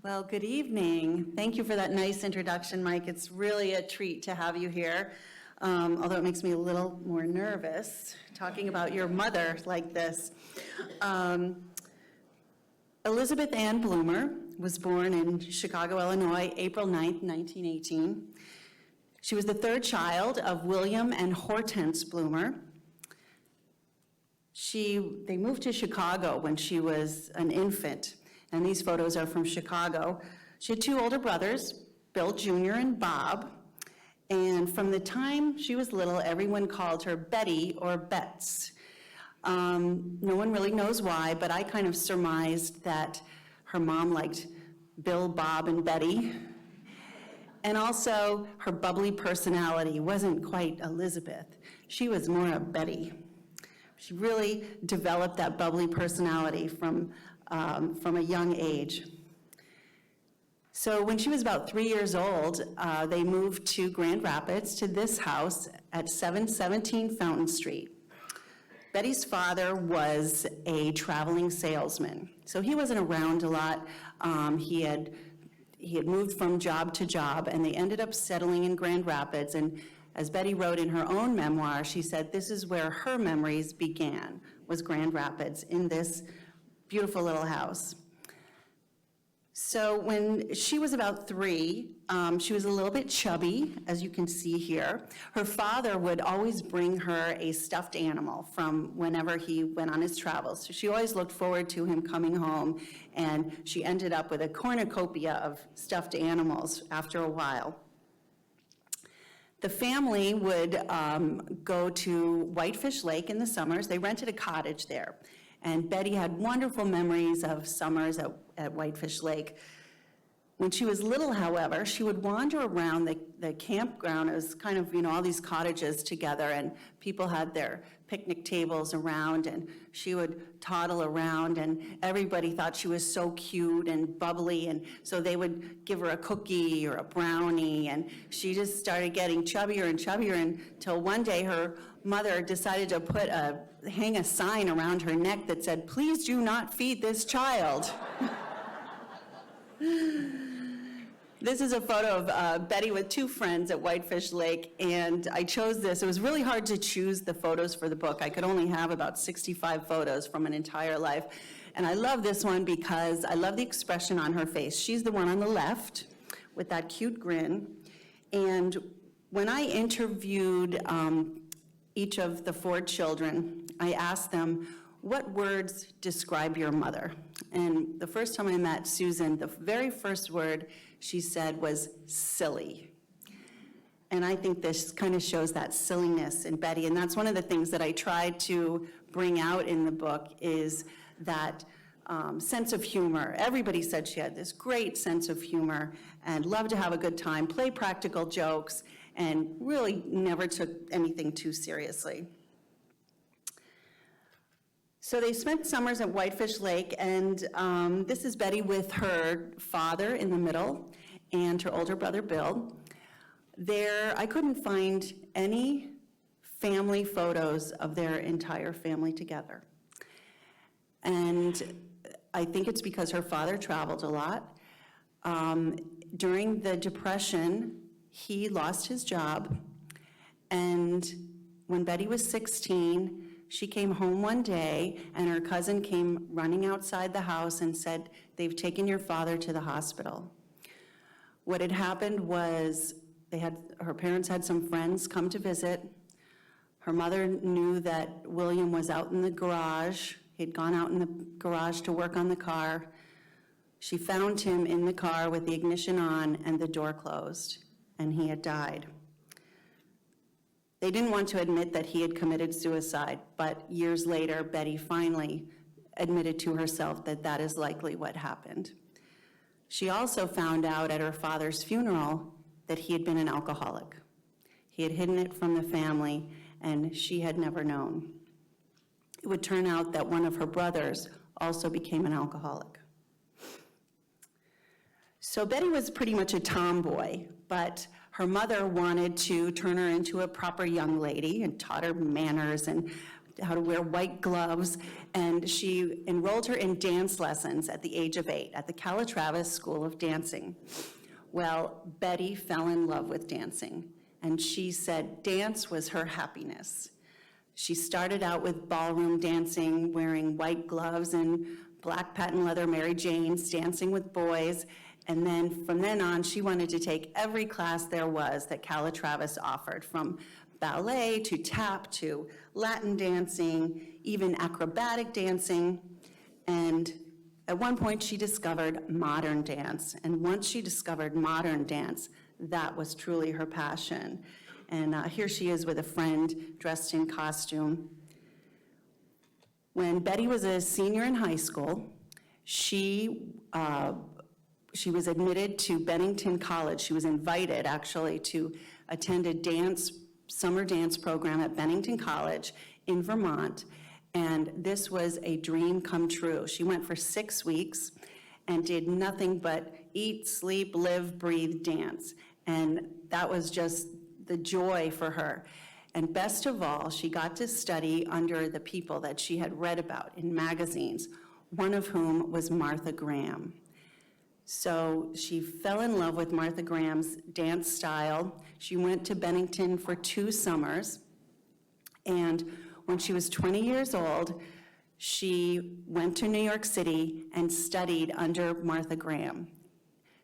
Well, good evening. Thank you for that nice introduction, Mike. It's really a treat to have you here, although it makes me a little more nervous talking about your mother like this. Elizabeth Ann Bloomer was born in Chicago, Illinois, April 9th, 1918. She was the third child of William and Hortense Bloomer. They moved to Chicago when she was an infant, and these photos are from Chicago. She had two older brothers, Bill Jr. and Bob, and from the time she was little, everyone called her Betty or Bets. No one really knows why, but I kind of surmised that her mom liked Bill, Bob, and Betty. And also, her bubbly personality wasn't quite Elizabeth. She was more a Betty. She really developed that bubbly personality from a young age. So when she was about 3 years old, they moved to Grand Rapids to this house at 717 Fountain Street. Betty's father was a traveling salesman, so he wasn't around a lot. He had moved from job to job, and they ended up settling in Grand Rapids. And as Betty wrote in her own memoir, she said this is where her memories began, was Grand Rapids, in this beautiful little house. So when she was about 3, she was a little bit chubby, as you can see here. Her father would always bring her a stuffed animal from whenever he went on his travels. So she always looked forward to him coming home, and she ended up with a cornucopia of stuffed animals after a while. The family would go to Whitefish Lake in the summers. They rented a cottage there. And Betty had wonderful memories of summers at Whitefish Lake. When she was little, however, she would wander around the campground. It was kind of, all these cottages together, and people had their picnic tables around, and she would toddle around, and everybody thought she was so cute and bubbly, and so they would give her a cookie or a brownie, and she just started getting chubbier and chubbier until one day her mother decided to hang a sign around her neck that said, "Please do not feed this child." This is a photo of Betty with 2 friends at Whitefish Lake, and I chose this. It was really hard to choose the photos for the book. I could only have about 65 photos from an entire life, and I love this one because I love the expression on her face. She's the one on the left with that cute grin, and when I interviewed each of the 4 children, I asked them, what words describe your mother? And the first time I met Susan, the very first word she said was silly. And I think this kind of shows that silliness in Betty, and that's one of the things that I tried to bring out in the book is that sense of humor. Everybody said she had this great sense of humor and loved to have a good time, play practical jokes, and really never took anything too seriously. So they spent summers at Whitefish Lake, and this is Betty with her father in the middle and her older brother, Bill. I couldn't find any family photos of their entire family together. And I think it's because her father traveled a lot. During the Depression, he lost his job, and when Betty was 16, she came home one day, and her cousin came running outside the house and said, "They've taken your father to the hospital." What had happened was her parents had some friends come to visit. Her mother knew that William was out in the garage. He'd gone out in the garage to work on the car. She found him in the car with the ignition on and the door closed, and he had died. They didn't want to admit that he had committed suicide, but years later, Betty finally admitted to herself that that is likely what happened. She also found out at her father's funeral that he had been an alcoholic. He had hidden it from the family, and she had never known. It would turn out that one of her brothers also became an alcoholic. So Betty was pretty much a tomboy, but her mother wanted to turn her into a proper young lady and taught her manners and how to wear white gloves, and she enrolled her in dance lessons at the age of 8 at the Calatrava School of Dancing. Well, Betty fell in love with dancing, and she said dance was her happiness. She started out with ballroom dancing, wearing white gloves and black patent leather Mary Janes, dancing with boys, and then from then on, she wanted to take every class there was that Calatrava offered, from ballet to tap to Latin dancing, even acrobatic dancing. And at one point, she discovered modern dance. And once she discovered modern dance, that was truly her passion. And here she is with a friend dressed in costume. When Betty was a senior in high school, she was admitted to Bennington College. She was invited, actually, to attend a summer dance program at Bennington College in Vermont, and this was a dream come true. She went for 6 weeks and did nothing but eat, sleep, live, breathe, dance, and that was just the joy for her. And best of all, she got to study under the people that she had read about in magazines, one of whom was Martha Graham. So she fell in love with Martha Graham's dance style. She went to Bennington for 2 summers, and when she was 20 years old, she went to New York City and studied under Martha Graham.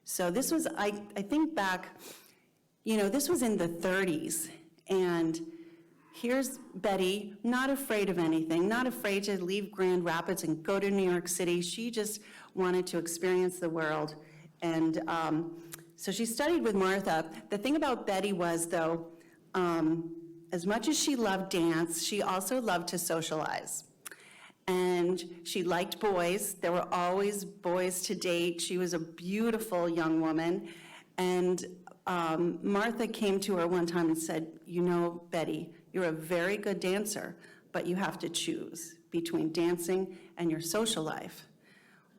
So this was, I think back, this was in the 30s, and here's Betty, not afraid of anything, not afraid to leave Grand Rapids and go to New York City. She just wanted to experience the world. And so she studied with Martha. The thing about Betty was, though, as much as she loved dance, she also loved to socialize. And she liked boys. There were always boys to date. She was a beautiful young woman. And Martha came to her one time and said, Betty, you're a very good dancer, but you have to choose between dancing and your social life.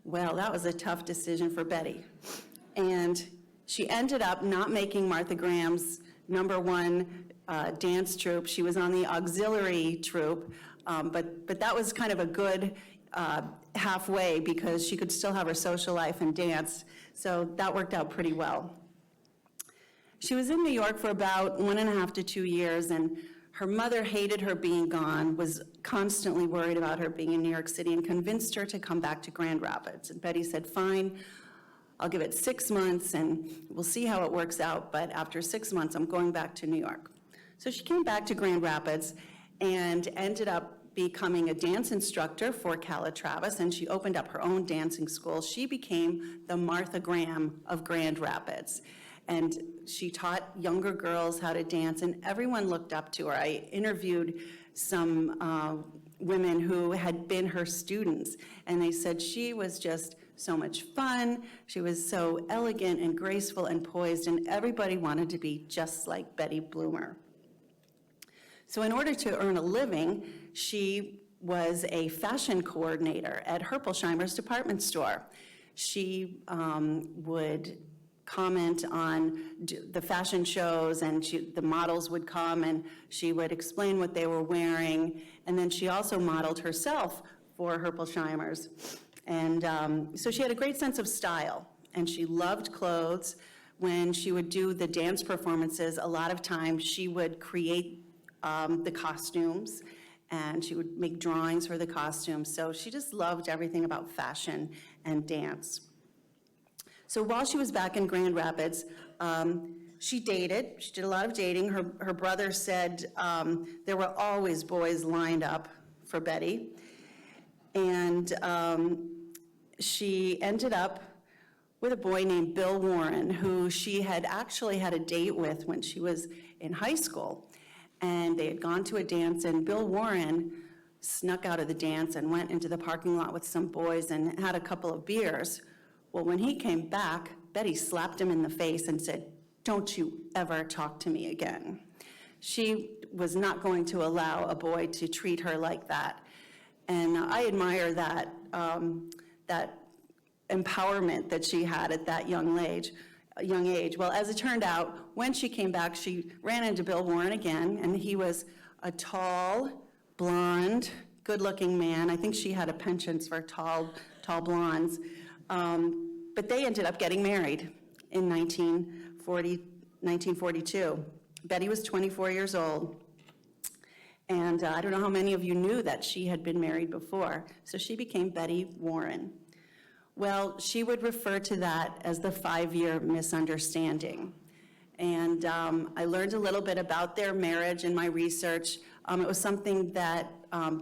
Well, that was a tough decision for Betty. And she ended up not making Martha Graham's #1 dance troupe. She was on the auxiliary troupe, but that was kind of a good halfway, because she could still have her social life and dance, so that worked out pretty well. She was in New York for about 1.5 to 2 years, and her mother hated her being gone, was constantly worried about her being in New York City, and convinced her to come back to Grand Rapids. And Betty said, fine, I'll give it 6 months and we'll see how it works out, but after 6 months, I'm going back to New York. So she came back to Grand Rapids and ended up becoming a dance instructor for Calatrava, and she opened up her own dancing school. She became the Martha Graham of Grand Rapids. And she taught younger girls how to dance, and everyone looked up to her. I interviewed some women who had been her students, and they said she was just so much fun. She was so elegant and graceful and poised, and everybody wanted to be just like Betty Bloomer. So in order to earn a living, she was a fashion coordinator at Herpelsheimer's department store. She would comment on the fashion shows, and the models would come and she would explain what they were wearing, and then she also modeled herself for Herpelsheimer's. And so she had a great sense of style, and she loved clothes. When she would do the dance performances, a lot of times she would create the costumes, and she would make drawings for the costumes. So she just loved everything about fashion and dance. So while she was back in Grand Rapids, she dated. She did a lot of dating. Her brother said there were always boys lined up for Betty. And she ended up with a boy named Bill Warren, who she had actually had a date with when she was in high school. And they had gone to a dance, and Bill Warren snuck out of the dance and went into the parking lot with some boys and had a couple of beers. Well, when he came back, Betty slapped him in the face and said, "Don't you ever talk to me again." She was not going to allow a boy to treat her like that. And I admire that, that empowerment that she had at that young age. Well, as it turned out, when she came back, she ran into Bill Warren again, and he was a tall, blonde, good-looking man. I think she had a penchant for tall blondes. But they ended up getting married in 1942. Betty was 24 years old. And I don't know how many of you knew that she had been married before. So she became Betty Warren. Well, she would refer to that as the 5-year misunderstanding. And I learned a little bit about their marriage in my research. It was something that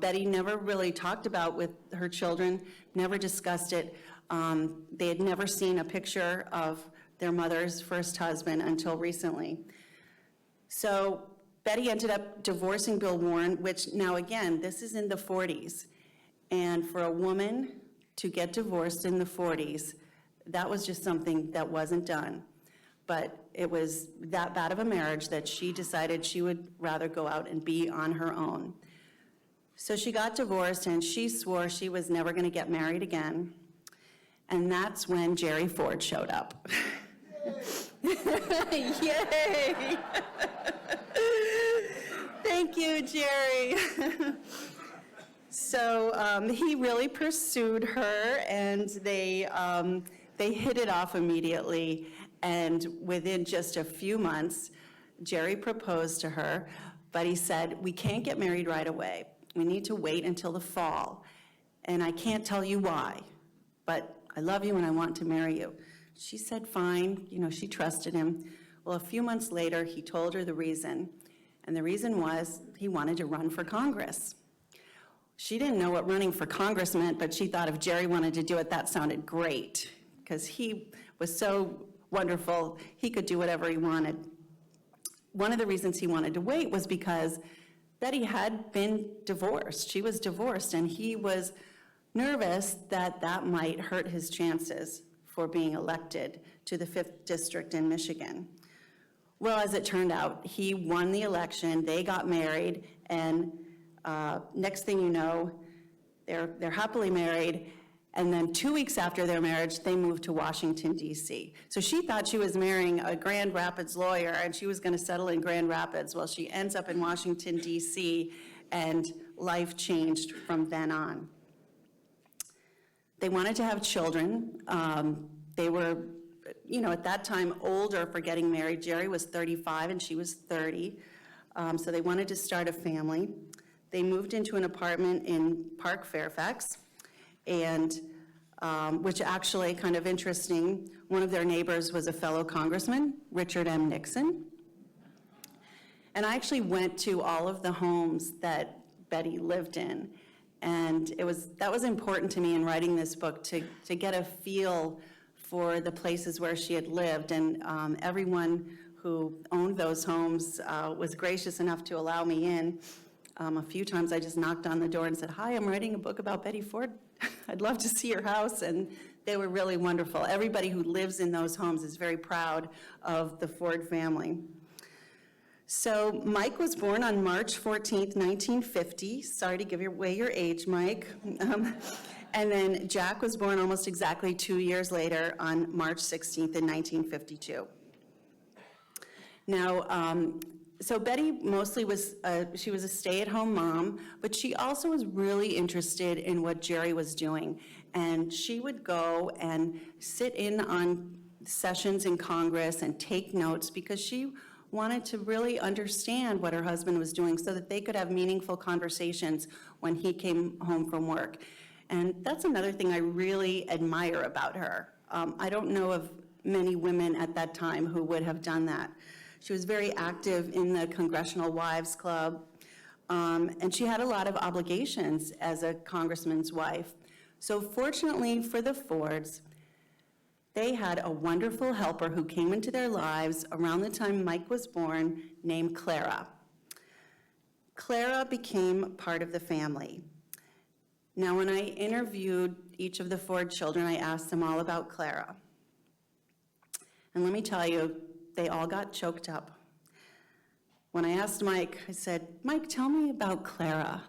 Betty never really talked about with her children, never discussed it. They had never seen a picture of their mother's first husband until recently. So Betty ended up divorcing Bill Warren, which now again, this is in the 40s. And for a woman to get divorced in the 40s, that was just something that wasn't done. But it was that bad of a marriage that she decided she would rather go out and be on her own. So she got divorced and she swore she was never going to get married again. And that's when Jerry Ford showed up. Yay! Thank you, Jerry. So he really pursued her, and they hit it off immediately. And within just a few months, Jerry proposed to her, but he said, "We can't get married right away. We need to wait until the fall. And I can't tell you why, but I love you and I want to marry you." She said, fine. You know, she trusted him. Well, a few months later, he told her the reason. And the reason was he wanted to run for Congress. She didn't know what running for Congress meant, but she thought if Jerry wanted to do it, that sounded great, because he was so wonderful, he could do whatever he wanted. One of the reasons he wanted to wait was because Betty had been divorced. She was divorced, and he was nervous that that might hurt his chances for being elected to the 5th District in Michigan. Well, as it turned out, he won the election, they got married, and next thing you know, they're happily married, and then 2 weeks after their marriage, they moved to Washington, D.C. So she thought she was marrying a Grand Rapids lawyer, and she was gonna settle in Grand Rapids. Well, she ends up in Washington, D.C., and life changed from then on. They wanted to have children. They were, you know, at that time older for getting married. Jerry was 35 and she was 30. So they wanted to start a family. They moved into an apartment in Park Fairfax, and which actually, kind of interesting, one of their neighbors was a fellow congressman, Richard M. Nixon. And I actually went to all of the homes that Betty lived in. And that was important to me in writing this book, to get a feel for the places where she had lived. And everyone who owned those homes was gracious enough to allow me in. A few times I just knocked on the door and said, "Hi, I'm writing a book about Betty Ford. I'd love to see your house." And they were really wonderful. Everybody who lives in those homes is very proud of the Ford family. So Mike was born on March 14th, 1950. Sorry to give away your age, Mike. And then Jack was born almost exactly 2 years later on March 16th in 1952. Now, so Betty mostly she was a stay-at-home mom, but she also was really interested in what Jerry was doing. And she would go and sit in on sessions in Congress and take notes, because she wanted to really understand what her husband was doing so that they could have meaningful conversations when he came home from work. And that's another thing I really admire about her. I don't know of many women at that time who would have done that. She was very active in the Congressional Wives Club, and she had a lot of obligations as a congressman's wife. So fortunately for the Fords, they had a wonderful helper who came into their lives around the time Mike was born, named Clara. Clara became part of the family. Now, when I interviewed each of the Ford children, I asked them all about Clara. And let me tell you, they all got choked up. When I asked Mike, I said, "Mike, tell me about Clara."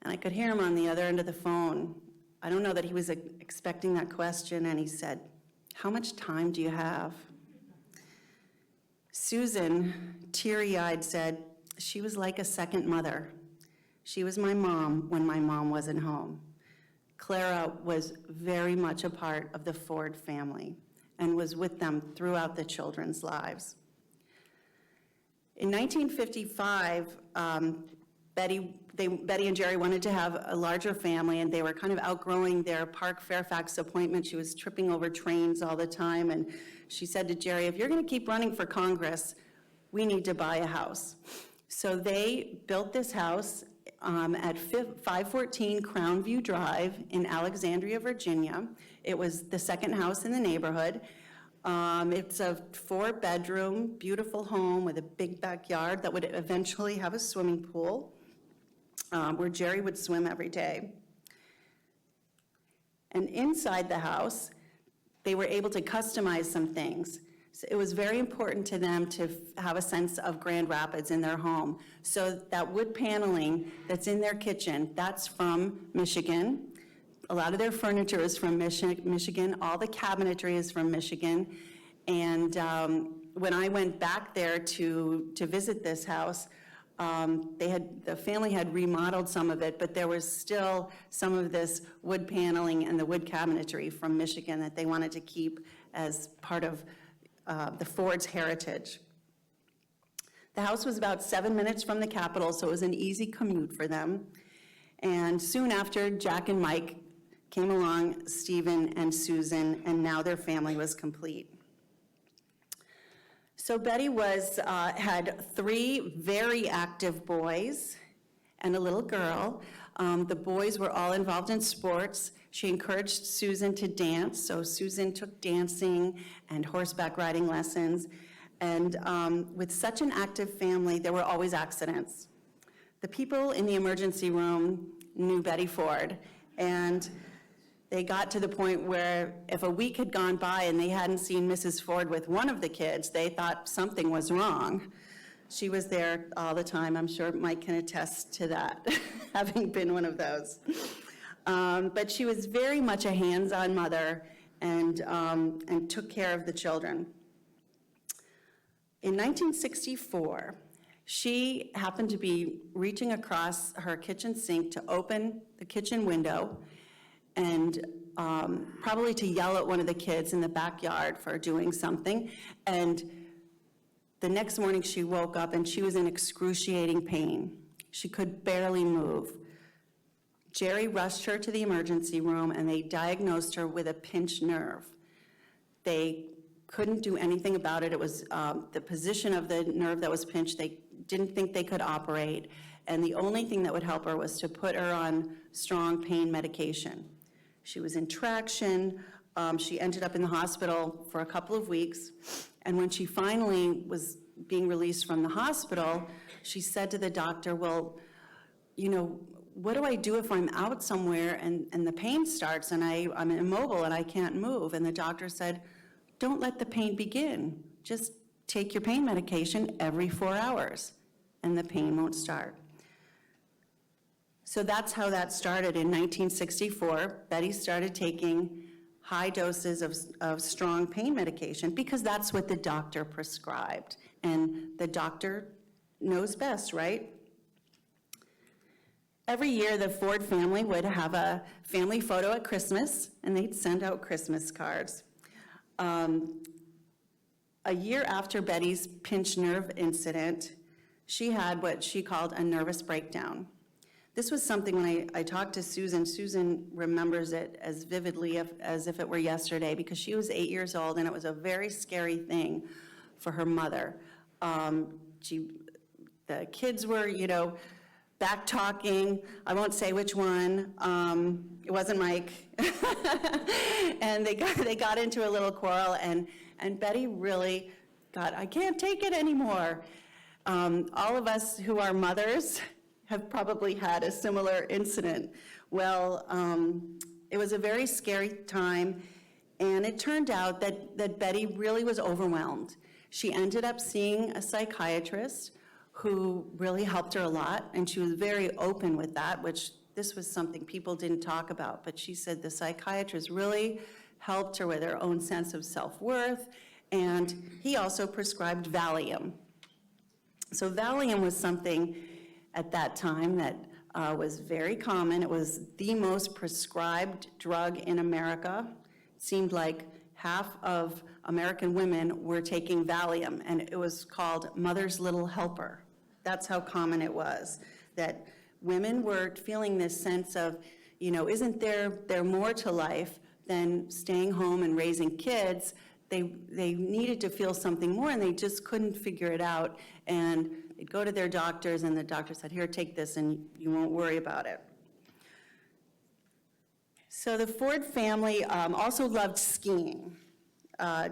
And I could hear him on the other end of the phone. I don't know that he was expecting that question, and he said, "How much time do you have?" Susan, teary-eyed, said she was like a second mother. She was my mom when my mom wasn't home. Clara was very much a part of the Ford family and was with them throughout the children's lives. In 1955, Betty and Jerry wanted to have a larger family, and they were kind of outgrowing their Park Fairfax appointment. She was tripping over trains all the time, and she said to Jerry, if you're going to keep running for Congress, we need to buy a house. So they built this house at 514 Crown View Drive in Alexandria, Virginia. It was the second house in the neighborhood. It's a 4-bedroom, beautiful home with a big backyard that would eventually have a swimming pool where Jerry would swim every day. And inside the house, they were able to customize some things. So it was very important to them to have a sense of Grand Rapids in their home. So that wood paneling that's in their kitchen, that's from Michigan. A lot of their furniture is from Michigan. All the cabinetry is from Michigan. And when I went back there to visit this house, the family had remodeled some of it, but there was still some of this wood paneling and the wood cabinetry from Michigan that they wanted to keep as part of the Ford's heritage. The house was about 7 minutes from the Capitol, so it was an easy commute for them. And soon after, Jack and Mike came along, Stephen and Susan, and now their family was complete. So Betty had 3 very active boys and a little girl. The boys were all involved in sports. She encouraged Susan to dance, so Susan took dancing and horseback riding lessons. And with such an active family, there were always accidents. The people in the emergency room knew Betty Ford, and they got to the point where if a week had gone by and they hadn't seen Mrs. Ford with one of the kids, they thought something was wrong. She was there all the time. I'm sure Mike can attest to that, having been one of those. But she was very much a hands-on mother and took care of the children. In 1964, she happened to be reaching across her kitchen sink to open the kitchen window and probably to yell at one of the kids in the backyard for doing something. And the next morning she woke up and she was in excruciating pain. She could barely move. Jerry rushed her to the emergency room and they diagnosed her with a pinched nerve. They couldn't do anything about it. It was the position of the nerve that was pinched. They didn't think they could operate. And the only thing that would help her was to put her on strong pain medication. She was in traction. She ended up in the hospital for a couple of weeks. And when she finally was being released from the hospital, she said to the doctor, well, you know, what do I do if I'm out somewhere and the pain starts and I'm immobile and I can't move? And the doctor said, don't let the pain begin. Just take your pain medication every 4 hours and the pain won't start. So that's how that started in 1964. Betty started taking high doses of strong pain medication because that's what the doctor prescribed. And the doctor knows best, right? Every year, the Ford family would have a family photo at Christmas, and they'd send out Christmas cards. A year after Betty's pinched nerve incident, she had what she called a nervous breakdown. This was something when I talked to Susan, Susan remembers it as vividly as if it were yesterday because she was 8 years old and it was a very scary thing for her mother. The kids were, you know, back talking. I won't say which one. It wasn't Mike. And they got into a little quarrel and Betty really I can't take it anymore. All of us who are mothers have probably had a similar incident. Well, it was a very scary time, and it turned out that Betty really was overwhelmed. She ended up seeing a psychiatrist who really helped her a lot, and she was very open with that, which this was something people didn't talk about, but she said the psychiatrist really helped her with her own sense of self-worth, and he also prescribed Valium. So Valium was something at that time that was very common. It was the most prescribed drug in America. It seemed like half of American women were taking Valium, and it was called Mother's Little Helper. That's how common it was, that women were feeling this sense of, isn't there more to life than staying home and raising kids? They needed to feel something more, and they just couldn't figure it out. And they'd go to their doctors, and the doctor said, here, take this, and you won't worry about it. So the Ford family also loved skiing.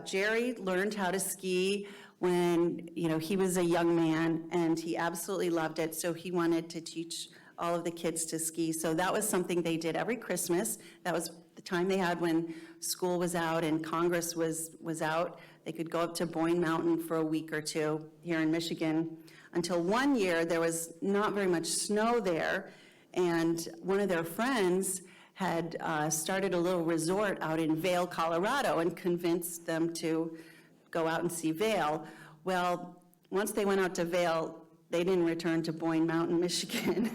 Jerry learned how to ski when he was a young man, and he absolutely loved it, so he wanted to teach all of the kids to ski. So that was something they did every Christmas. That was the time they had when school was out and Congress was out. They could go up to Boyne Mountain for a week or two here in Michigan, until one year there was not very much snow there, and one of their friends had started a little resort out in Vail, Colorado, and convinced them to go out and see Vail. Well, once they went out to Vail, they didn't return to Boyne Mountain, Michigan.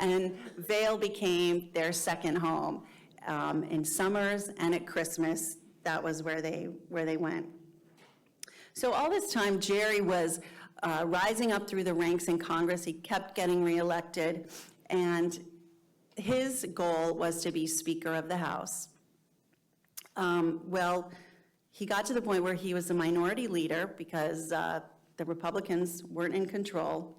And Vail became their second home. In summers and at Christmas, that was where they went. So all this time, Jerry was rising up through the ranks in Congress. He kept getting reelected, and his goal was to be Speaker of the House. Well, he got to the point where he was a minority leader because the Republicans weren't in control.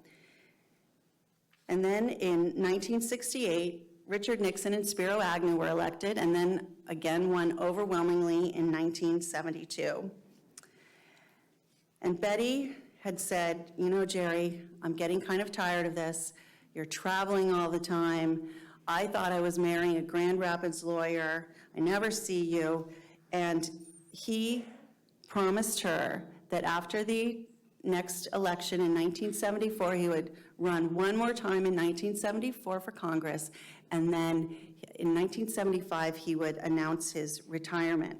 And then in 1968, Richard Nixon and Spiro Agnew were elected, and then again won overwhelmingly in 1972. And Betty had said, Jerry, I'm getting kind of tired of this. You're traveling all the time. I thought I was marrying a Grand Rapids lawyer. I never see you. And he promised her that after the next election in 1974, he would run one more time in 1974 for Congress, and then in 1975, he would announce his retirement.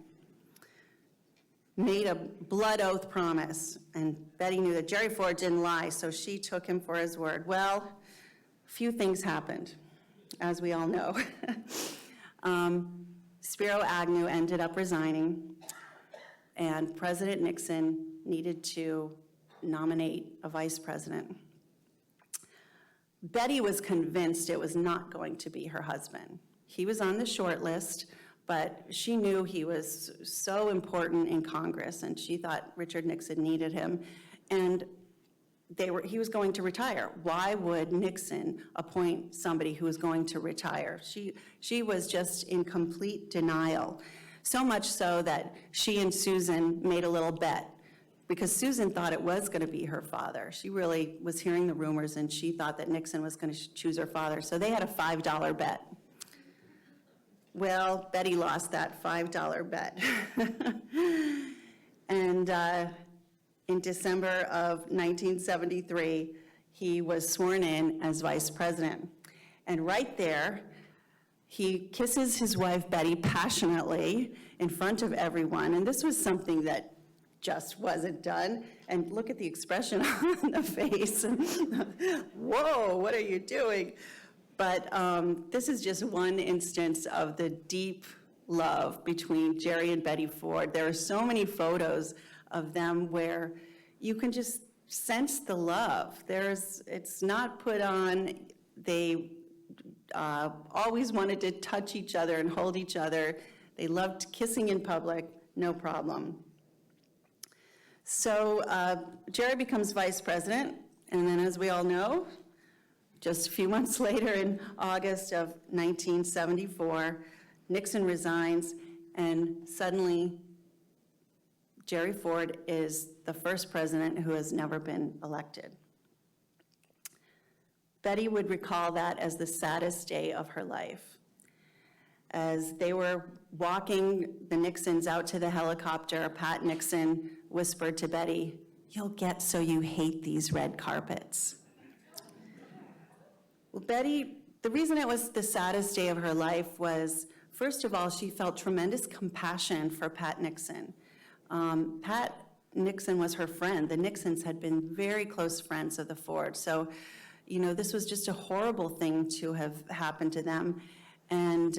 Made a blood oath promise, and Betty knew that Jerry Ford didn't lie, so she took him for his word. Well, a few things happened, as we all know. Spiro Agnew ended up resigning, and President Nixon needed to nominate a vice president. Betty was convinced it was not going to be her husband. He was on the short list, but she knew he was so important in Congress, and she thought Richard Nixon needed him, and he was going to retire. Why would Nixon appoint somebody who was going to retire? She was just in complete denial, so much so that she and Susan made a little bet, because Susan thought it was going to be her father. She really was hearing the rumors, and she thought that Nixon was going to choose her father. So they had a $5 bet. Well, Betty lost that $5 bet. And in December of 1973, he was sworn in as vice president. And right there, he kisses his wife, Betty, passionately in front of everyone. And this was something that just wasn't done. And look at the expression on the face. Whoa, what are you doing? But this is just one instance of the deep love between Jerry and Betty Ford. There are so many photos of them where you can just sense the love. It's not put on. They always wanted to touch each other and hold each other. They loved kissing in public, no problem. So Jerry becomes vice president, and then as we all know, just a few months later in August of 1974, Nixon resigns, and suddenly Jerry Ford is the first president who has never been elected. Betty would recall that as the saddest day of her life. As they were walking the Nixons out to the helicopter, Pat Nixon whispered to Betty, "You'll get so you hate these red carpets." Well, Betty, the reason it was the saddest day of her life was, first of all, she felt tremendous compassion for Pat Nixon. Pat Nixon was her friend. The Nixons had been very close friends of the Fords. So, this was just a horrible thing to have happened to them. And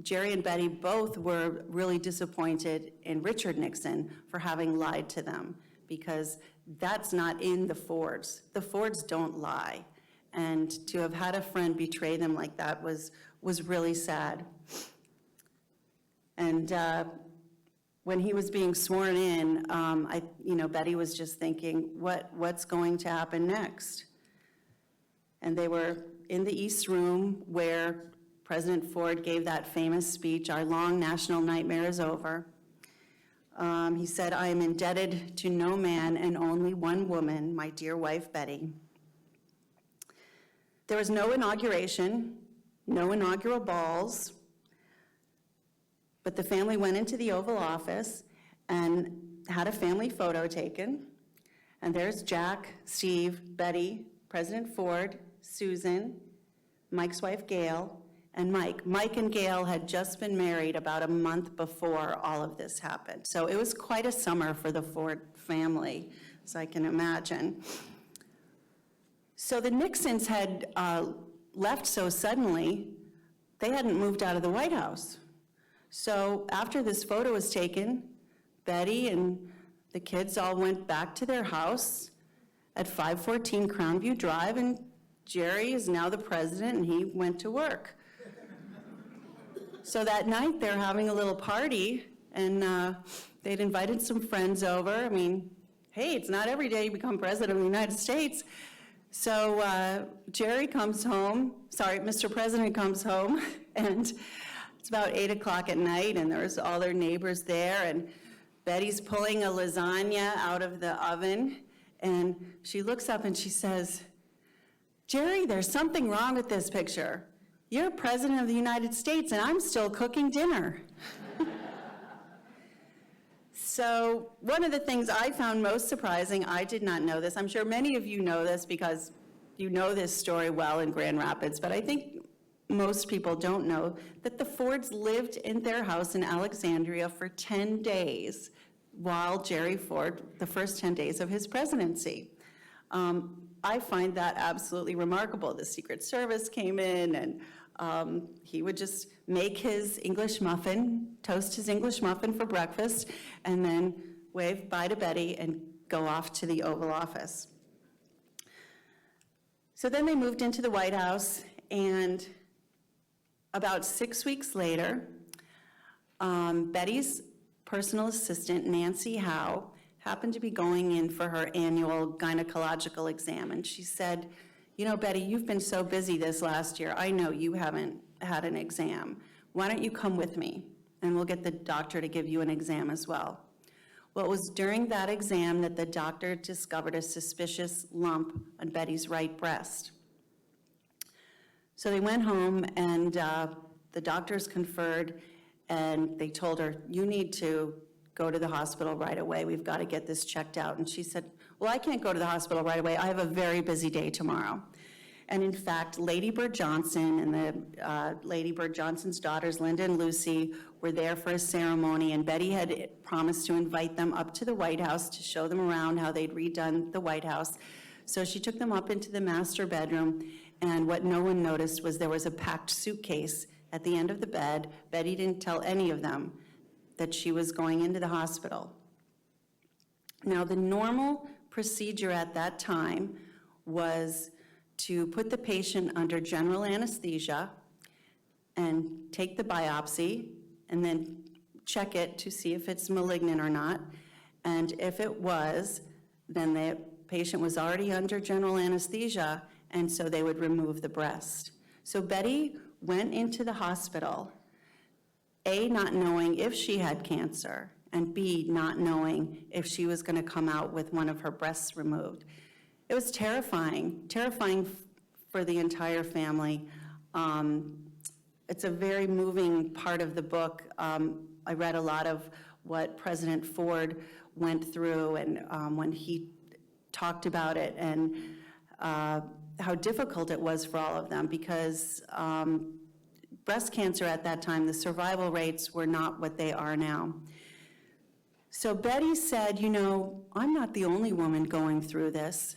Jerry and Betty both were really disappointed in Richard Nixon for having lied to them, because that's not in the Fords. The Fords don't lie. And to have had a friend betray them like that was really sad. And when he was being sworn in, Betty was just thinking, what's going to happen next? And they were in the East Room where President Ford gave that famous speech, "Our long national nightmare is over." He said, "I am indebted to no man and only one woman, my dear wife, Betty." There was no inauguration, no inaugural balls, but the family went into the Oval Office and had a family photo taken. And there's Jack, Steve, Betty, President Ford, Susan, Mike's wife, Gail, and Mike. Mike and Gail had just been married about a month before all of this happened. So it was quite a summer for the Ford family, as I can imagine. So the Nixons had left so suddenly, they hadn't moved out of the White House. So after this photo was taken, Betty and the kids all went back to their house at 514 Crown View Drive, and Jerry is now the president, and he went to work. So that night, they're having a little party, and they'd invited some friends over. I mean, hey, it's not every day you become president of the United States. So Jerry comes home, Mr. President comes home, and it's about 8 o'clock at night, and there's all their neighbors there, and Betty's pulling a lasagna out of the oven, and she looks up and she says, "Jerry, there's something wrong with this picture. You're president of the United States, and I'm still cooking dinner." So one of the things I found most surprising, I did not know this. I'm sure many of you know this because you know this story well in Grand Rapids, but I think most people don't know that the Fords lived in their house in Alexandria for 10 days while Jerry Ford, the first 10 days of his presidency. I find that absolutely remarkable. The Secret Service came in, and he would just make his English muffin, toast his English muffin for breakfast, and then wave bye to Betty and go off to the Oval Office. So then they moved into the White House, and about 6 weeks later, Betty's personal assistant, Nancy Howe, happened to be going in for her annual gynecological exam, and she said, "Betty, you've been so busy this last year. I know you haven't had an exam. Why don't you come with me, and we'll get the doctor to give you an exam as well." Well, it was during that exam that the doctor discovered a suspicious lump on Betty's right breast. So they went home, and the doctors conferred, and they told her, "You need to go to the hospital right away. We've got to get this checked out." And she said, "Well, I can't go to the hospital right away. I have a very busy day tomorrow." And in fact, Lady Bird Johnson and Lady Bird Johnson's daughters, Linda and Lucy, were there for a ceremony, and Betty had promised to invite them up to the White House to show them around how they'd redone the White House. So she took them up into the master bedroom, and what no one noticed was there was a packed suitcase at the end of the bed. Betty didn't tell any of them that she was going into the hospital. Now, the normal procedure at that time was to put the patient under general anesthesia and take the biopsy and then check it to see if it's malignant or not. And if it was, then the patient was already under general anesthesia, and so they would remove the breast. So Betty went into the hospital, A, not knowing if she had cancer, and B, not knowing if she was going to come out with one of her breasts removed. It was terrifying for the entire family. It's a very moving part of the book. I read a lot of what President Ford went through, and when he talked about it, and how difficult it was for all of them, because breast cancer at that time, the survival rates were not what they are now. So Betty said, I'm not the only woman going through this.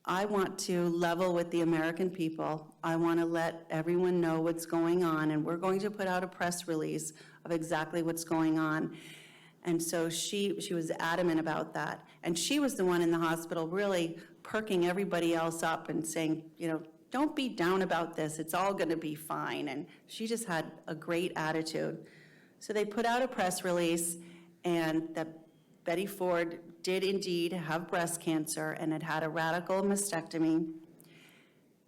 I want to level with the American people. I want to let everyone know what's going on, and we're going to put out a press release of exactly what's going on. And so she was adamant about that. And she was the one in the hospital really perking everybody else up and saying, you know, don't be down about this. It's all going to be fine. And she just had a great attitude. So they put out a press release, and that Betty Ford did indeed have breast cancer and had had a radical mastectomy.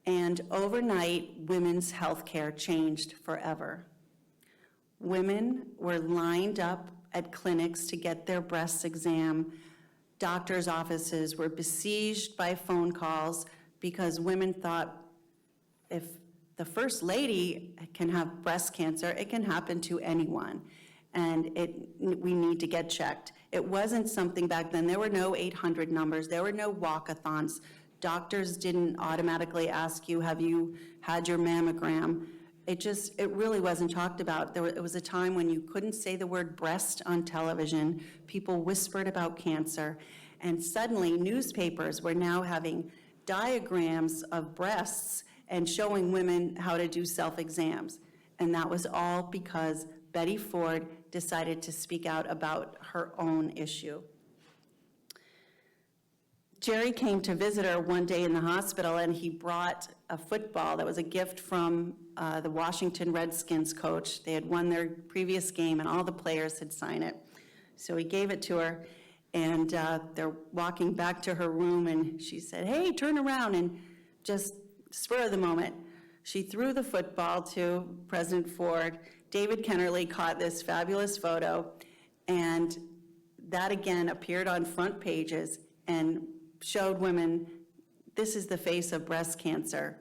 And overnight, women's health care changed forever. Women were lined up at clinics to get their breasts examined. Doctors' offices were besieged by phone calls because women thought, if the First Lady can have breast cancer, it can happen to anyone, and we need to get checked. It wasn't something back then. There were no 800 numbers. There were no walkathons. Doctors didn't automatically ask you, have you had your mammogram? It really wasn't talked about. It was a time when you couldn't say the word breast on television. People whispered about cancer, and suddenly newspapers were now having diagrams of breasts and showing women how to do self-exams. And that was all because Betty Ford decided to speak out about her own issue. Jerry came to visit her one day in the hospital, and he brought a football that was a gift from the Washington Redskins coach. They had won their previous game, and all the players had signed it. So he gave it to her, and they're walking back to her room, and she said, hey, turn around, and just spur of the moment, she threw the football to President Ford. David Kennerly caught this fabulous photo, and that again appeared on front pages and showed women, this is the face of breast cancer.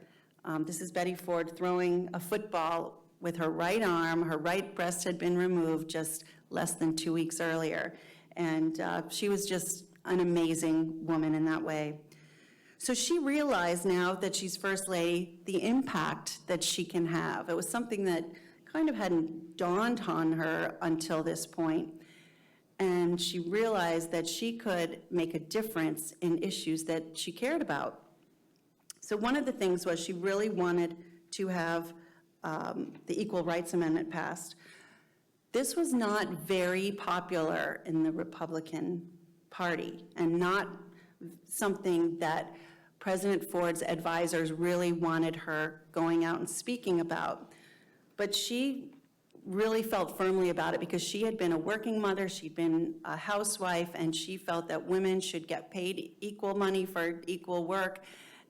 This is Betty Ford throwing a football with her right arm. Her right breast had been removed just less than 2 weeks earlier. And she was just an amazing woman in that way. So she realized now that she's First Lady, the impact that she can have. It was something that kind of hadn't dawned on her until this point. And she realized that she could make a difference in issues that she cared about. So one of the things was she really wanted to have the Equal Rights Amendment passed. This was not very popular in the Republican Party, and not something that President Ford's advisors really wanted her going out and speaking about. But she really felt firmly about it because she had been a working mother, she'd been a housewife, and she felt that women should get paid equal money for equal work.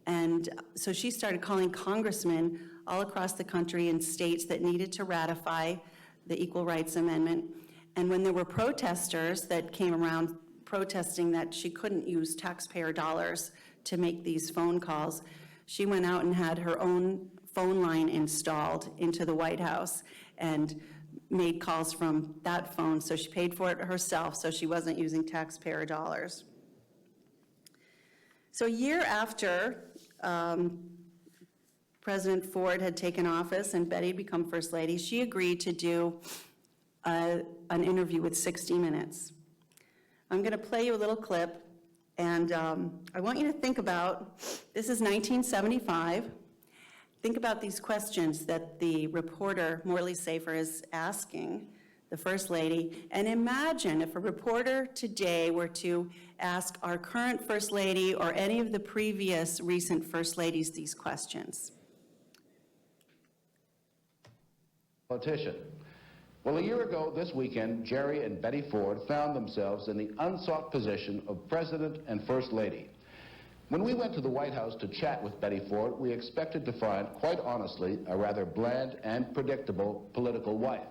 And so she started calling congressmen all across the country in states that needed to ratify the Equal Rights Amendment. And when there were protesters that came around protesting that she couldn't use taxpayer dollars to make these phone calls, she went out and had her own phone line installed into the White House and made calls from that phone. So she paid for it herself, so she wasn't using taxpayer dollars. So a year after President Ford had taken office and Betty had become First Lady, she agreed to do an interview with 60 Minutes. I'm going to play you a little clip, and I want you to think about, this is 1975, think about these questions that the reporter, Morley Safer, is asking the First Lady, and imagine if a reporter today were to ask our current First Lady or any of the previous recent First Ladies these questions. Politician. Well, a year ago this weekend, Jerry and Betty Ford found themselves in the unsought position of President and First Lady. When we went to the White House to chat with Betty Ford, we expected to find, quite honestly, a rather bland and predictable political wife.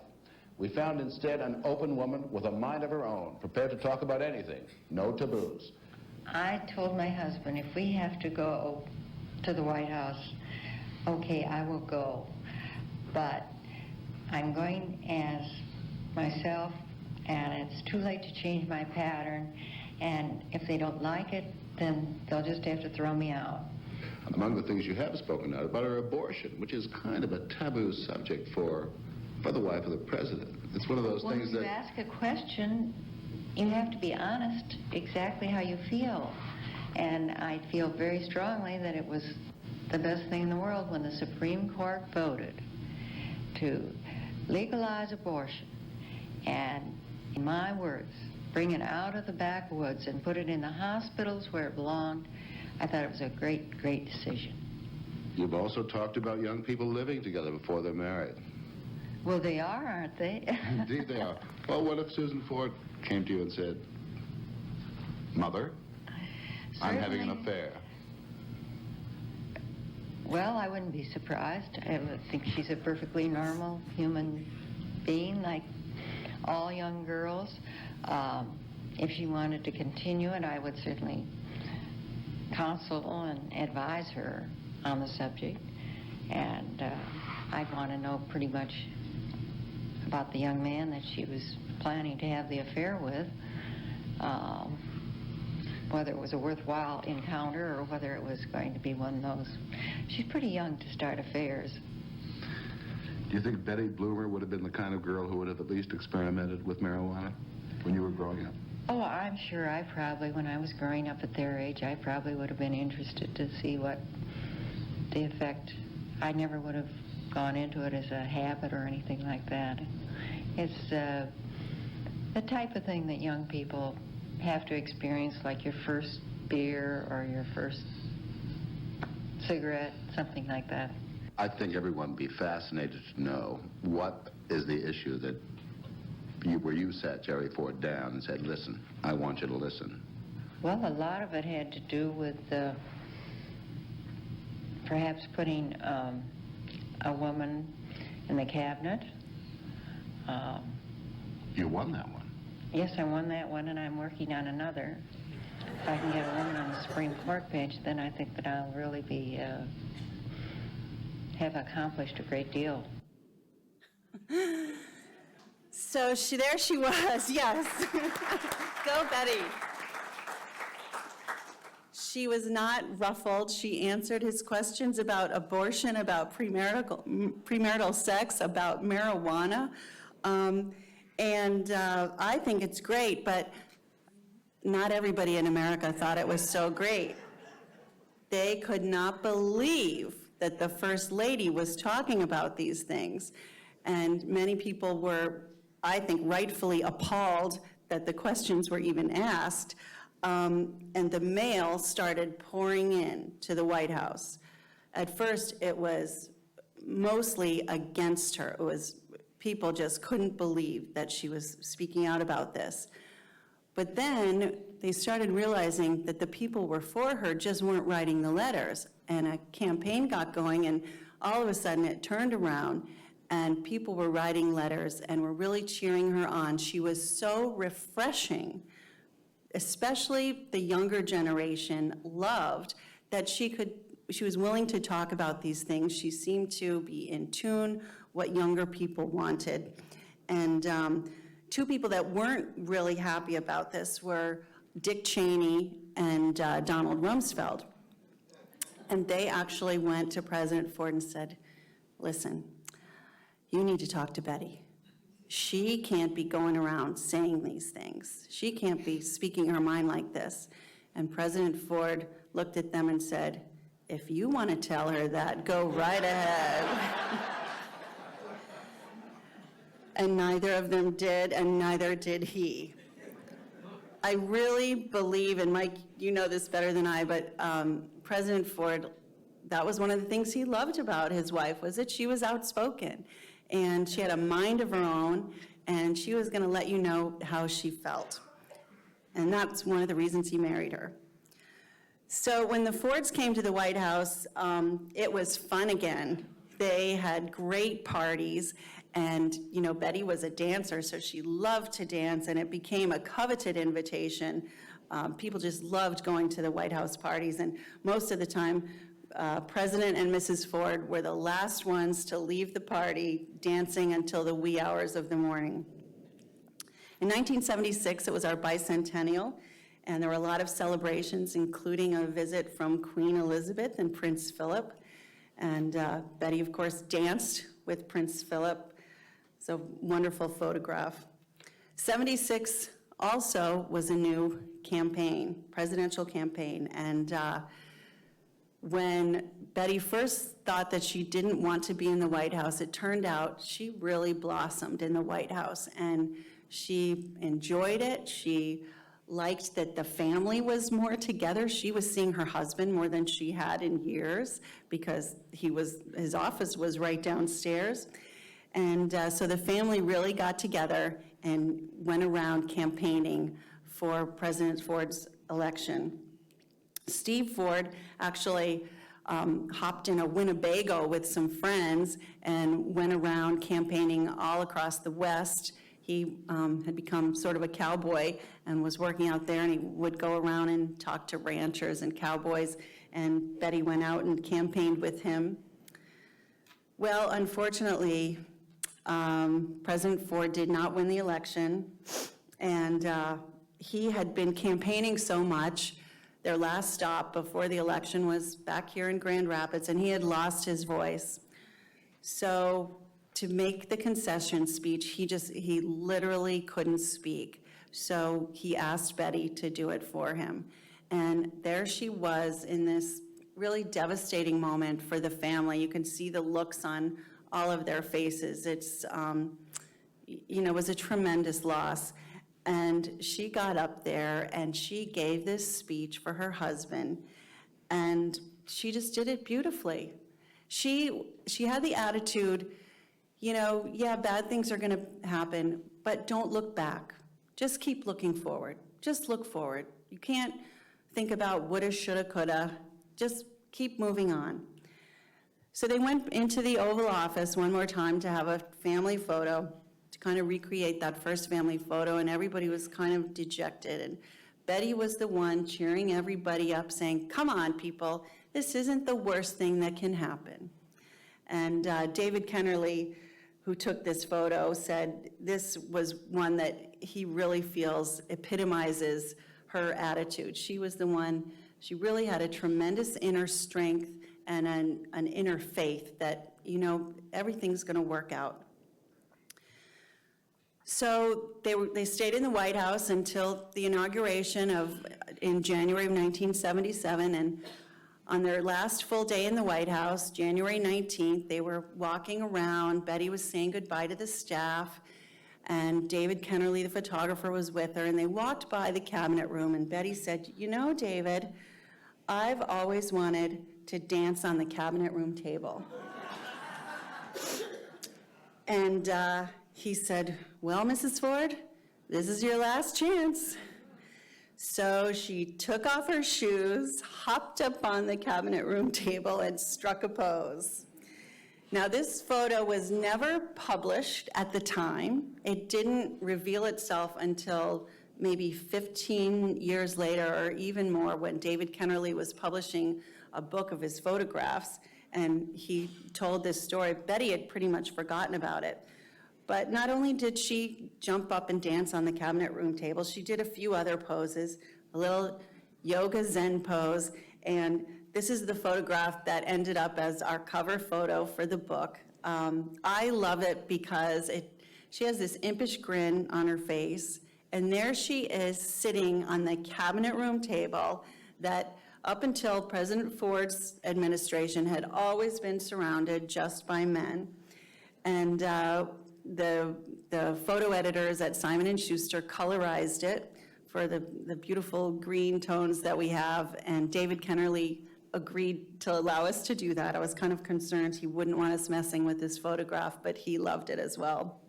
We found instead an open woman with a mind of her own, prepared to talk about anything, no taboos. I told my husband, if we have to go to the White House, okay, I will go. But I'm going as myself, and it's too late to change my pattern, and if they don't like it, then they'll just have to throw me out. Among the things you have spoken out about are abortion, which is kind of a taboo subject for the wife of the president. It's one of those things that... When you ask a question, you have to be honest exactly how you feel. And I feel very strongly that it was the best thing in the world when the Supreme Court voted to legalize abortion and, in my words, bring it out of the backwoods and put it in the hospitals where it belonged. I thought it was a great, great decision. You've also talked about young people living together before they're married. Well, they are, aren't they? Indeed they are. Well, what if Susan Ford came to you and said, Mother, I'm having an affair? Well, I wouldn't be surprised. I would think she's a perfectly normal human being, like all young girls. If she wanted to continue it, I would certainly counsel and advise her on the subject. And I'd want to know pretty much about the young man that she was planning to have the affair with, whether it was a worthwhile encounter or whether it was going to be one of those. She's pretty young to start affairs. Do you think Betty Bloomer would have been the kind of girl who would have at least experimented with marijuana when you were growing up? Oh, I'm sure when I was growing up at their age, I probably would have been interested to see what the effect. I never would have gone into it as a habit or anything like that. It's the type of thing that young people have to experience, like your first beer or your first cigarette, something like that. I think everyone would be fascinated to know what is the issue that where you sat Jerry Ford down and said, listen, I want you to listen. Well, a lot of it had to do with perhaps putting a woman in the cabinet. You won that one. Yes, I won that one, and I'm working on another. If I can get a woman on the Supreme Court bench, then I think that I'll really be have accomplished a great deal. So there she was, yes. Go, Betty. She was not ruffled. She answered his questions about abortion, about premarital sex, about marijuana. And I think it's great, but not everybody in America thought it was so great. They could not believe that the First Lady was talking about these things. And many people were, I think, rightfully appalled that the questions were even asked. And the mail started pouring in to the White House. At first, it was mostly against her. It was people just couldn't believe that she was speaking out about this. But then they started realizing that the people were for her just weren't writing the letters. And a campaign got going, and all of a sudden it turned around, and people were writing letters and were really cheering her on. She was so refreshing, especially the younger generation loved that she was willing to talk about these things. She seemed to be in tune what younger people wanted. And two people that weren't really happy about this were Dick Cheney and Donald Rumsfeld. And they actually went to President Ford and said, listen, you need to talk to Betty. She can't be going around saying these things. She can't be speaking her mind like this. And President Ford looked at them and said, if you want to tell her that, go right ahead. And neither of them did, and neither did he. I really believe, and Mike, you know this better than I, but President Ford, that was one of the things he loved about his wife, was that she was outspoken. And she had a mind of her own, and she was going to let you know how she felt. And that's one of the reasons he married her. So when the Fords came to the White House, it was fun again. They had great parties, and Betty was a dancer, so she loved to dance, and it became a coveted invitation. People just loved going to the White House parties, and most of the time, President and Mrs. Ford were the last ones to leave the party, dancing until the wee hours of the morning. In 1976, it was our bicentennial, and there were a lot of celebrations, including a visit from Queen Elizabeth and Prince Philip. And Betty, of course, danced with Prince Philip. It's a wonderful photograph. 76 also was a new campaign, presidential campaign. And when Betty first thought that she didn't want to be in the White House, it turned out she really blossomed in the White House. And she enjoyed it. She liked that the family was more together. She was seeing her husband more than she had in years because his office was right downstairs. And so the family really got together and went around campaigning for President Ford's election. Steve Ford actually hopped in a Winnebago with some friends and went around campaigning all across the West. He had become sort of a cowboy and was working out there, and he would go around and talk to ranchers and cowboys, and Betty went out and campaigned with him. Well, unfortunately, President Ford did not win the election, and he had been campaigning so much. Their last stop before the election was back here in Grand Rapids, and he had lost his voice. So to make the concession speech, he literally couldn't speak. So he asked Betty to do it for him. And there she was in this really devastating moment for the family. You can see the looks on all of their faces. It's, it was a tremendous loss. And she got up there and she gave this speech for her husband, and she just did it beautifully. She had the attitude, yeah, bad things are going to happen, but don't look back. Just keep looking forward. Just look forward. You can't think about woulda, shoulda, coulda. Just keep moving on. So they went into the Oval Office one more time to have a family photo, to kind of recreate that first family photo, and everybody was kind of dejected. And Betty was the one cheering everybody up, saying, "Come on, people, this isn't the worst thing that can happen." And David Kennerly, who took this photo, said this was one that he really feels epitomizes her attitude. She was the one, she really had a tremendous inner strength and an inner faith that, everything's going to work out. So they stayed in the White House until the inauguration in January of 1977, and on their last full day in the White House, January 19th, they were walking around. Betty was saying goodbye to the staff, and David Kennerly, the photographer, was with her, and they walked by the cabinet room, and Betty said, David, I've always wanted to dance on the cabinet room table. And he said, well, Mrs. Ford, this is your last chance. So she took off her shoes, hopped up on the cabinet room table, and struck a pose. Now, this photo was never published at the time. It didn't reveal itself until maybe 15 years later, or even more, when David Kennerly was publishing a book of his photographs, and he told this story. Betty had pretty much forgotten about it. But not only did she jump up and dance on the cabinet room table, she did a few other poses, a little yoga zen pose, and this is the photograph that ended up as our cover photo for the book. I love it because she has this impish grin on her face, and there she is sitting on the cabinet room table that up until President Ford's administration had always been surrounded just by men. And the photo editors at Simon & Schuster colorized it for the beautiful green tones that we have, and David Kennerly agreed to allow us to do that. I was kind of concerned he wouldn't want us messing with this photograph, but he loved it as well.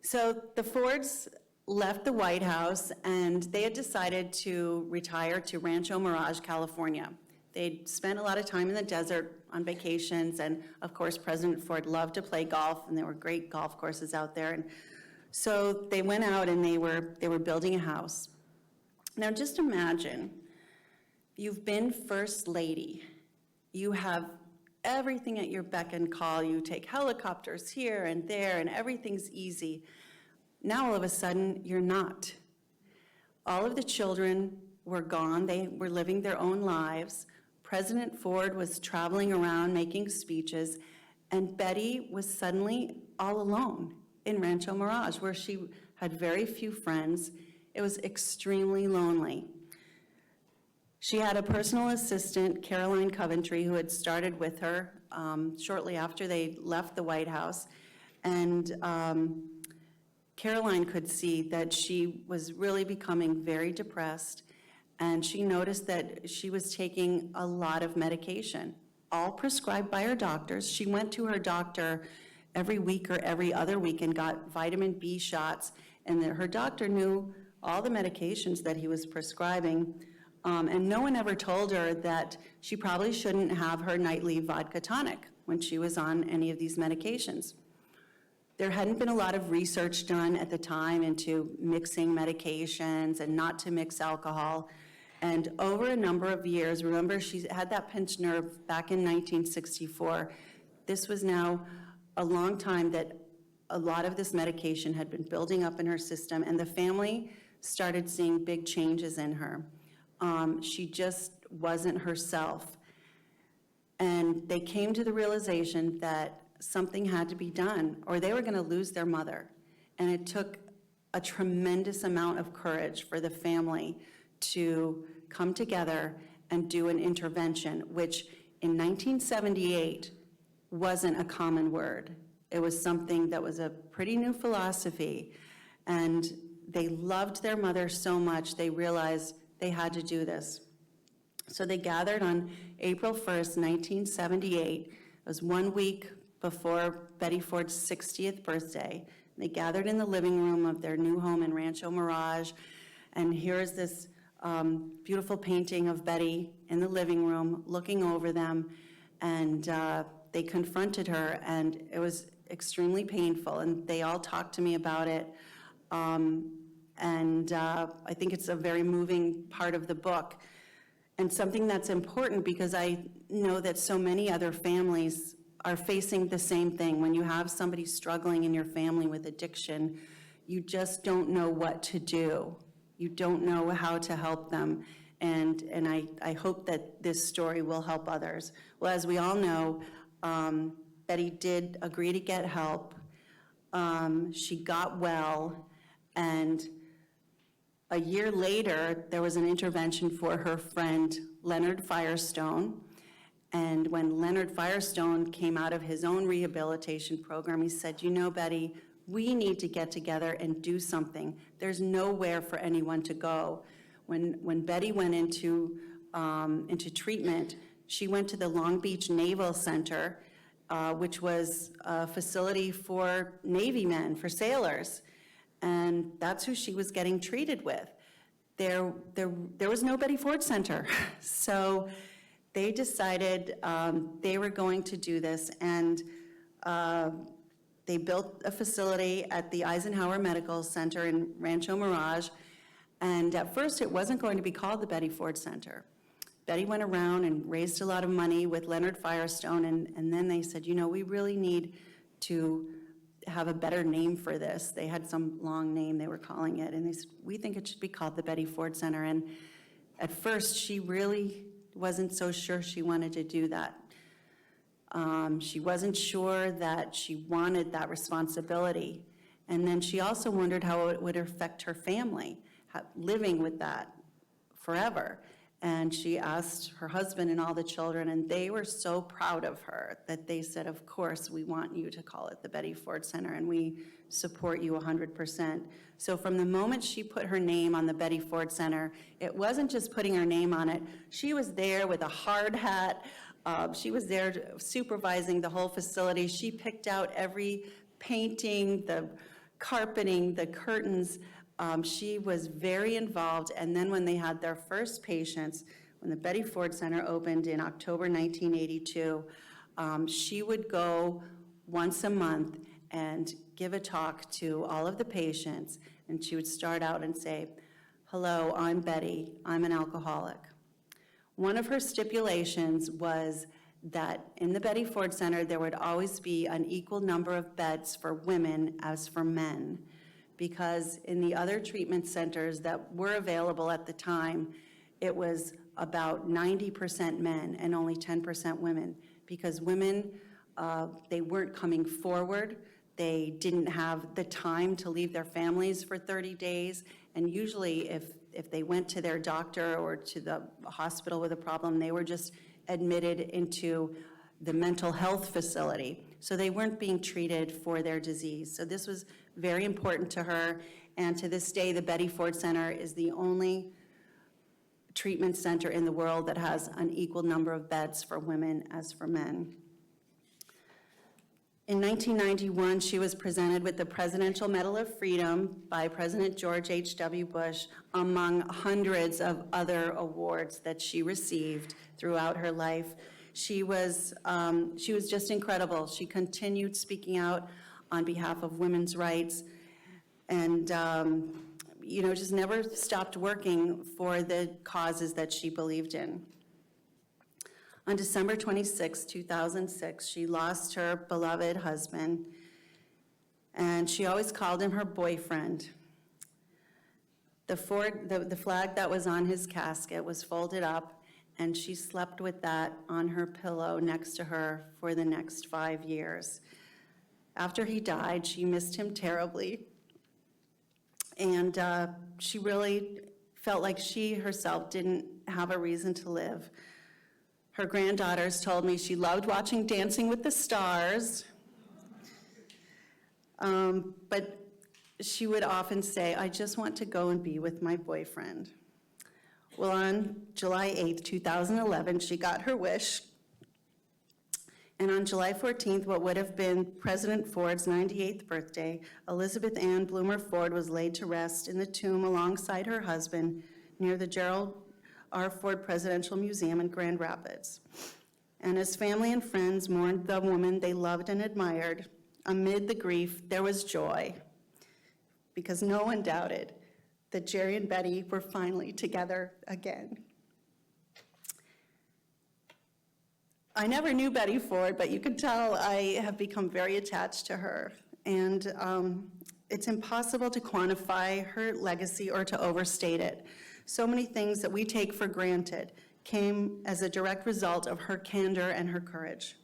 So the Fords left the White House, and they had decided to retire to Rancho Mirage, California. They'd spent a lot of time in the desert on vacations, and of course, President Ford loved to play golf, and there were great golf courses out there. And so they went out and they were building a house. Now, just imagine, you've been First Lady. You have everything at your beck and call. You take helicopters here and there, and everything's easy. Now, all of a sudden, you're not. All of the children were gone. They were living their own lives. President Ford was traveling around making speeches, and Betty was suddenly all alone in Rancho Mirage, where she had very few friends, It was extremely lonely. She had a personal assistant, Caroline Coventry, who had started with her shortly after they left the White House. And Caroline could see that she was really becoming very depressed, and she noticed that she was taking a lot of medication, all prescribed by her doctors. She went to her doctor every week or every other week and got vitamin B shots, and her doctor knew all the medications that he was prescribing. And no one ever told her that she probably shouldn't have her nightly vodka tonic when she was on any of these medications. There hadn't been a lot of research done at the time into mixing medications and not to mix alcohol. And over a number of years, remember she had that pinched nerve back in 1964. This was now a long time that a lot of this medication had been building up in her system, and the family started seeing big changes in her. She just wasn't herself. And they came to the realization that something had to be done, or they were going to lose their mother. And it took a tremendous amount of courage for the family to come together and do an intervention, which in 1978 wasn't a common word. It was something that was a pretty new philosophy. And they loved their mother so much, they realized they had to do this. So they gathered on April 1st, 1978. It was 1 week before Betty Ford's 60th birthday. They gathered in the living room of their new home in Rancho Mirage, and here's this beautiful painting of Betty in the living room looking over them, and they confronted her, and it was extremely painful, and they all talked to me about it. I think it's a very moving part of the book, and something that's important because I know that so many other families are facing the same thing. When you have somebody struggling in your family with addiction, you just don't know what to do. You don't know how to help them, and I hope that this story will help others. Well, as we all know, Betty did agree to get help. She got well, and a year later, there was an intervention for her friend, Leonard Firestone. And when Leonard Firestone came out of his own rehabilitation program, he said, you know, Betty, we need to get together and do something. There's nowhere for anyone to go. When Betty went into treatment, she went to the Long Beach Naval Center, which was a facility for Navy men, for sailors. And that's who she was getting treated with. There was no Betty Ford Center. So they decided they were going to do this, and they built a facility at the Eisenhower Medical Center in Rancho Mirage, and at first it wasn't going to be called the Betty Ford Center. Betty went around and raised a lot of money with Leonard Firestone, and then they said, you know, we really need to have a better name for this. They had some long name they were calling it, and they said, we think it should be called the Betty Ford Center. And at first, she really wasn't so sure she wanted to do that. She wasn't sure that she wanted that responsibility. And then she also wondered how it would affect her family, living with that forever. And she asked her husband and all the children, and they were so proud of her that they said, of course, we want you to call it the Betty Ford Center, and we support you 100%. So from the moment she put her name on the Betty Ford Center, it wasn't just putting her name on it. She was there with a hard hat. She was there supervising the whole facility. She picked out every painting, the carpeting, the curtains. She was very involved, and then when they had their first patients, when the Betty Ford Center opened in October 1982, she would go once a month and give a talk to all of the patients, and she would start out and say, hello, I'm Betty, I'm an alcoholic. One of her stipulations was that in the Betty Ford Center, there would always be an equal number of beds for women as for men, because in the other treatment centers that were available at the time, it was about 90% men and only 10% women, because women, they weren't coming forward, they didn't have the time to leave their families for 30 days, And usually if they went to their doctor or to the hospital with a problem, they were just admitted into the mental health facility. So they weren't being treated for their disease. So this was very important to her. And to this day, the Betty Ford Center is the only treatment center in the world that has an equal number of beds for women as for men. In 1991, she was presented with the Presidential Medal of Freedom by President George H.W. Bush, among hundreds of other awards that she received throughout her life. She was just incredible. She continued speaking out on behalf of women's rights and, just never stopped working for the causes that she believed in. On December 26, 2006, she lost her beloved husband, and she always called him her boyfriend. The flag that was on his casket was folded up, and she slept with that on her pillow next to her for the next 5 years. After he died, she missed him terribly, and she really felt like she herself didn't have a reason to live. Her granddaughters told me she loved watching Dancing with the Stars, but she would often say, "I just want to go and be with my boyfriend." Well, on July 8th, 2011, she got her wish, and on July 14th, what would have been President Ford's 98th birthday, Elizabeth Ann Bloomer Ford was laid to rest in the tomb alongside her husband near the Gerald R. Ford Presidential Museum in Grand Rapids. And as family and friends mourned the woman they loved and admired, amid the grief, there was joy, because no one doubted that Jerry and Betty were finally together again. I never knew Betty Ford, but you can tell I have become very attached to her. And it's impossible to quantify her legacy or to overstate it. So many things that we take for granted came as a direct result of her candor and her courage.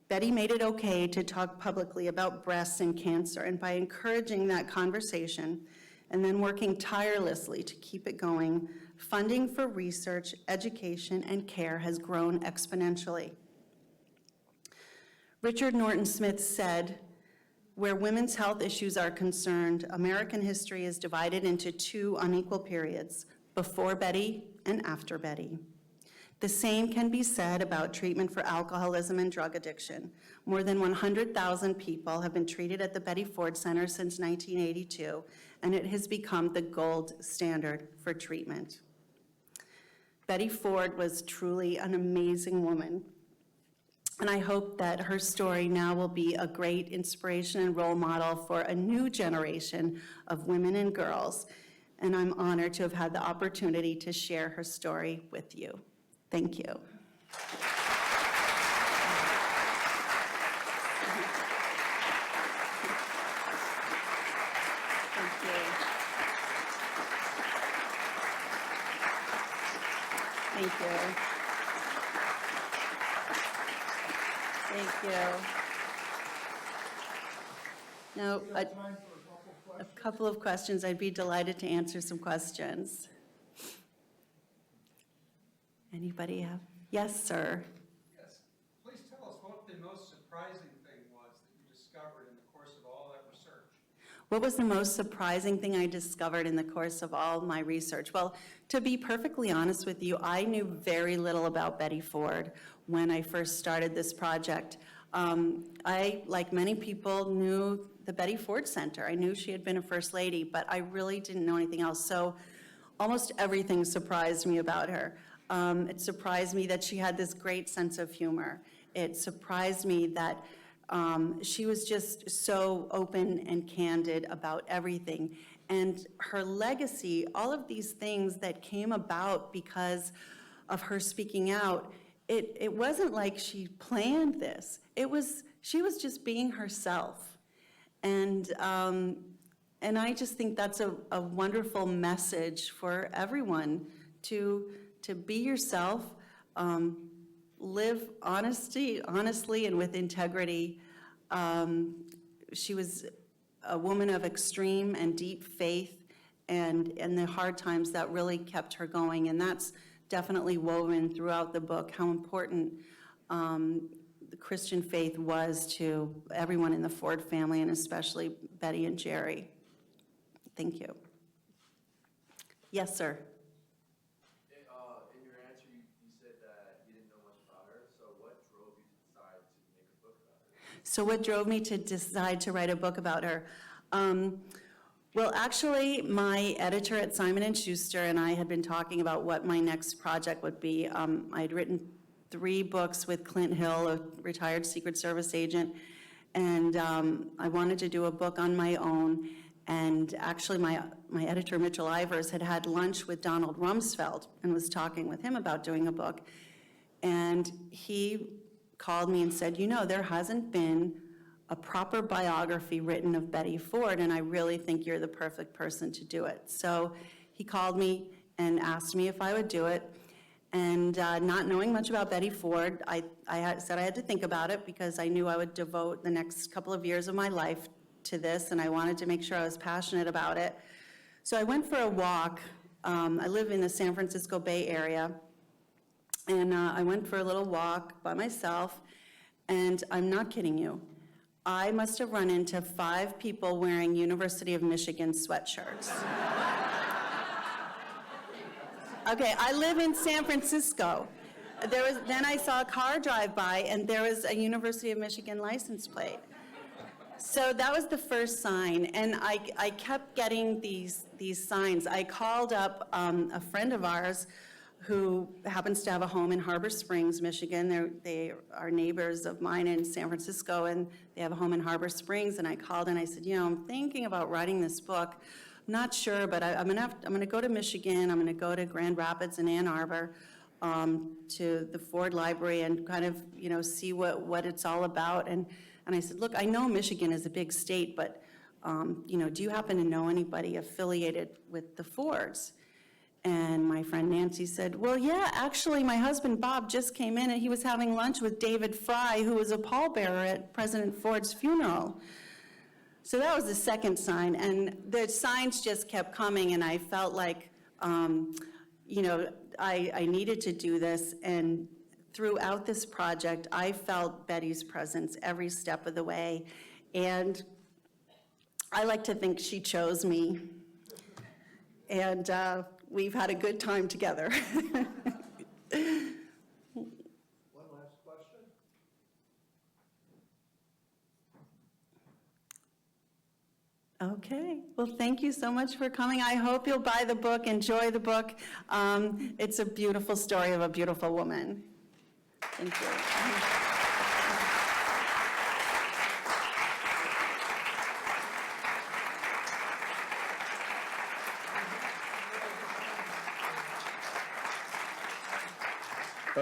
Betty made it okay to talk publicly about breast and cancer, and by encouraging that conversation and then working tirelessly to keep it going, funding for research, education, and care has grown exponentially. Richard Norton Smith said, "Where women's health issues are concerned, American history is divided into two unequal periods, before Betty and after Betty." The same can be said about treatment for alcoholism and drug addiction. More than 100,000 people have been treated at the Betty Ford Center since 1982, and it has become the gold standard for treatment. Betty Ford was truly an amazing woman, and I hope that her story now will be a great inspiration and role model for a new generation of women and girls, and I'm honored to have had the opportunity to share her story with you. Thank you. Thank you. Thank you. Now, a couple of questions. I'd be delighted to answer some questions. Anybody have? Yes, sir. Yes. Please tell us what the most surprising thing was that you discovered in the course of all that research. What was the most surprising thing I discovered in the course of all my research? Well, to be perfectly honest with you, I knew very little about Betty Ford when I first started this project. I, like many people, knew the Betty Ford Center. I knew she had been a First Lady, but I really didn't know anything else. So almost everything surprised me about her. It surprised me that she had this great sense of humor. It surprised me that she was just so open and candid about everything. And her legacy, all of these things that came about because of her speaking out, it wasn't like she planned this. She was just being herself. And I just think that's a wonderful message for everyone to be yourself, live honestly and with integrity. She was a woman of extreme and deep faith, and the hard times that really kept her going. And that's definitely woven throughout the book, how important the Christian faith was to everyone in the Ford family, and especially Betty and Jerry. Thank you. Yes, sir. In your answer, you said that you didn't know much about her. So what drove you to decide to make a book about her? So what drove me to decide to write a book about her? Well, actually, my editor at Simon & Schuster and I had been talking about what my next project would be. I'd written 3 books with Clint Hill, a retired Secret Service agent, and I wanted to do a book on my own. And actually, my editor, Mitchell Ivers, had lunch with Donald Rumsfeld and was talking with him about doing a book. And he called me and said, you know, there hasn't been a proper biography written of Betty Ford, and I really think you're the perfect person to do it. So he called me and asked me if I would do it. And not knowing much about Betty Ford, I said I had to think about it because I knew I would devote the next couple of years of my life to this, and I wanted to make sure I was passionate about it. So I went for a walk. I live in the San Francisco Bay Area, and I went for a little walk by myself, and I'm not kidding you. I must have run into 5 people wearing University of Michigan sweatshirts. Okay, I live in San Francisco. Then I saw a car drive by, and there was a University of Michigan license plate. So that was the first sign, and I kept getting these signs. I called up a friend of ours who happens to have a home in Harbor Springs, Michigan. They are neighbors of mine in San Francisco, and they have a home in Harbor Springs. And I called and I said, you know, I'm thinking about writing this book. I'm not sure, but I'm gonna go to Michigan. I'm gonna go to Grand Rapids and Ann Arbor to the Ford Library and kind of, you know, see what it's all about. And I said, look, I know Michigan is a big state, but you know, do you happen to know anybody affiliated with the Fords? And my friend Nancy said, well, yeah, actually, my husband Bob just came in and he was having lunch with David Fry, who was a pallbearer at President Ford's funeral. So that was the second sign, and the signs just kept coming, and I felt like, you know, I needed to do this, and throughout this project, I felt Betty's presence every step of the way, and I like to think she chose me, and we've had a good time together. One last question. Okay, well, thank you so much for coming. I hope you'll buy the book, enjoy the book. It's a beautiful story of a beautiful woman. Thank you.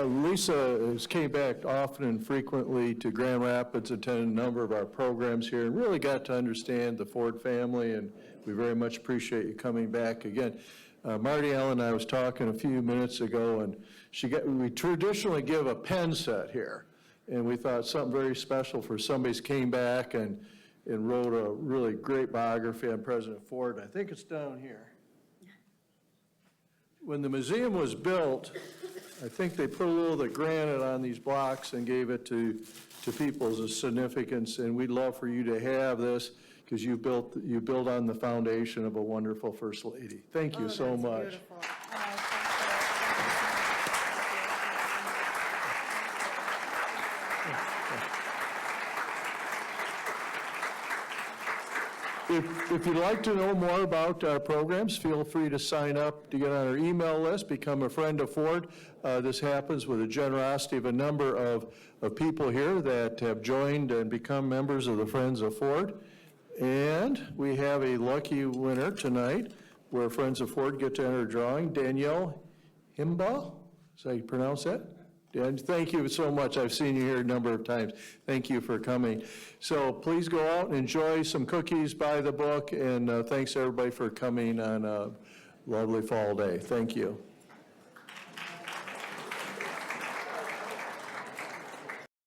Lisa came back often and frequently to Grand Rapids, attended a number of our programs here, and really got to understand the Ford family, and we very much appreciate you coming back again. Marty Allen and I was talking a few minutes ago, and we traditionally give a pen set here, and we thought something very special for somebody who came back and wrote a really great biography on President Ford. I think it's down here. When the museum was built, I think they put a little of the granite on these blocks and gave it to people as a significance, and we'd love for you to have this because you built on the foundation of a wonderful First Lady. Thank you so much. Beautiful. If you'd like to know more about our programs, feel free to sign up to get on our email list, become a friend of Ford. This happens with the generosity of a number of people here that have joined and become members of the Friends of Ford. And we have a lucky winner tonight where Friends of Ford get to enter a drawing. Danielle Himbaugh, is that how you pronounce that? Dan, thank you so much. I've seen you here a number of times. Thank you for coming. So please go out and enjoy some cookies, buy the book, and thanks everybody for coming on a lovely fall day. Thank you.